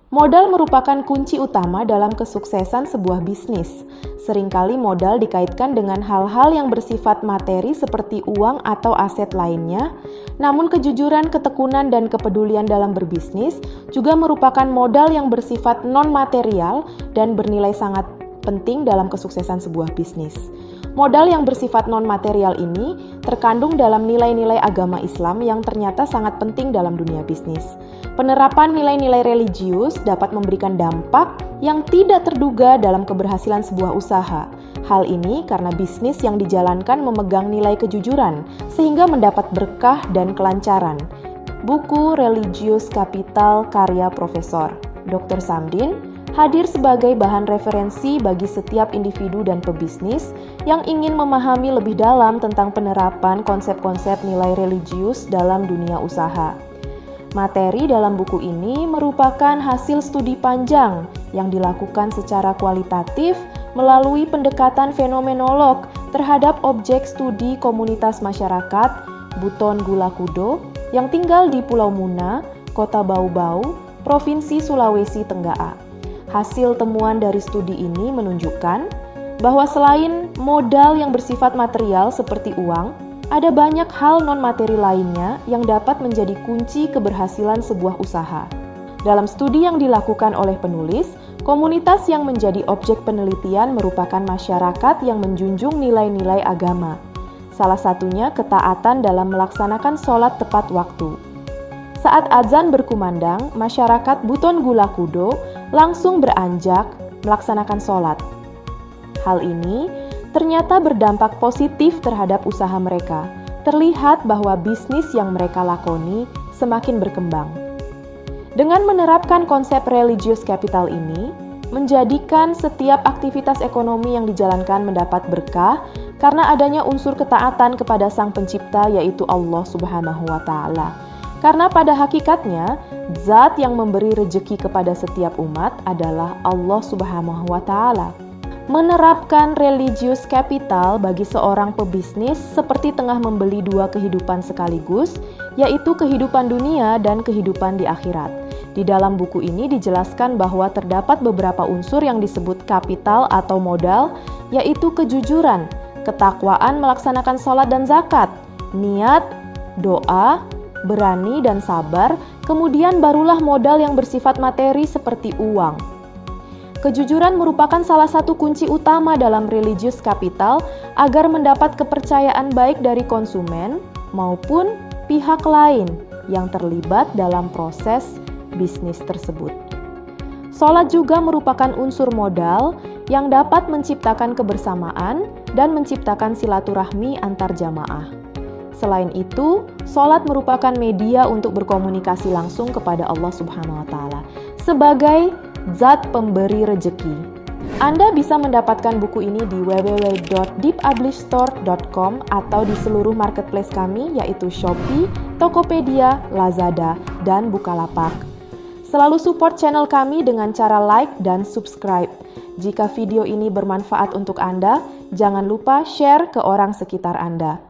Modal merupakan kunci utama dalam kesuksesan sebuah bisnis. Seringkali modal dikaitkan dengan hal-hal yang bersifat materi seperti uang atau aset lainnya, namun kejujuran, ketekunan, dan kepedulian dalam berbisnis juga merupakan modal yang bersifat non-material dan bernilai sangat penting dalam kesuksesan sebuah bisnis. Modal yang bersifat non-material ini terkandung dalam nilai-nilai agama Islam yang ternyata sangat penting dalam dunia bisnis. Penerapan nilai-nilai religius dapat memberikan dampak yang tidak terduga dalam keberhasilan sebuah usaha. Hal ini karena bisnis yang dijalankan memegang nilai kejujuran, sehingga mendapat berkah dan kelancaran. Buku Religious Capital karya Profesor Dr. Samdin hadir sebagai bahan referensi bagi setiap individu dan pebisnis yang ingin memahami lebih dalam tentang penerapan konsep-konsep nilai religius dalam dunia usaha. Materi dalam buku ini merupakan hasil studi panjang yang dilakukan secara kualitatif melalui pendekatan fenomenolog terhadap objek studi komunitas masyarakat Buton Gula Kudo yang tinggal di Pulau Muna, Kota Bau-Bau, Provinsi Sulawesi Tenggara. Hasil temuan dari studi ini menunjukkan bahwa selain modal yang bersifat material seperti uang, ada banyak hal non-materi lainnya yang dapat menjadi kunci keberhasilan sebuah usaha. Dalam studi yang dilakukan oleh penulis, komunitas yang menjadi objek penelitian merupakan masyarakat yang menjunjung nilai-nilai agama. Salah satunya ketaatan dalam melaksanakan sholat tepat waktu. Saat azan berkumandang, masyarakat Buton Gula Kudo langsung beranjak melaksanakan sholat. Hal ini ternyata berdampak positif terhadap usaha mereka. Terlihat bahwa bisnis yang mereka lakoni semakin berkembang. Dengan menerapkan konsep religious capital ini, menjadikan setiap aktivitas ekonomi yang dijalankan mendapat berkah karena adanya unsur ketaatan kepada Sang Pencipta, yaitu Allah Subhanahu wa Ta'ala. Karena pada hakikatnya, zat yang memberi rejeki kepada setiap umat adalah Allah Subhanahu wa Ta'ala. Menerapkan religious capital bagi seorang pebisnis seperti tengah membeli dua kehidupan sekaligus, yaitu kehidupan dunia dan kehidupan di akhirat. Di dalam buku ini dijelaskan bahwa terdapat beberapa unsur yang disebut kapital atau modal, yaitu kejujuran, ketakwaan melaksanakan sholat dan zakat, niat, doa, berani dan sabar, kemudian barulah modal yang bersifat materi seperti uang. Kejujuran merupakan salah satu kunci utama dalam religious capital agar mendapat kepercayaan baik dari konsumen maupun pihak lain yang terlibat dalam proses bisnis tersebut. Sholat juga merupakan unsur modal yang dapat menciptakan kebersamaan dan menciptakan silaturahmi antar jamaah. Selain itu, sholat merupakan media untuk berkomunikasi langsung kepada Allah Subhanahu wa Ta'ala sebagai zat pemberi rejeki. Anda bisa mendapatkan buku ini di www.deepublishstore.com atau di seluruh marketplace kami, yaitu Shopee, Tokopedia, Lazada, dan Bukalapak. Selalu support channel kami dengan cara like dan subscribe. Jika video ini bermanfaat untuk Anda, jangan lupa share ke orang sekitar Anda.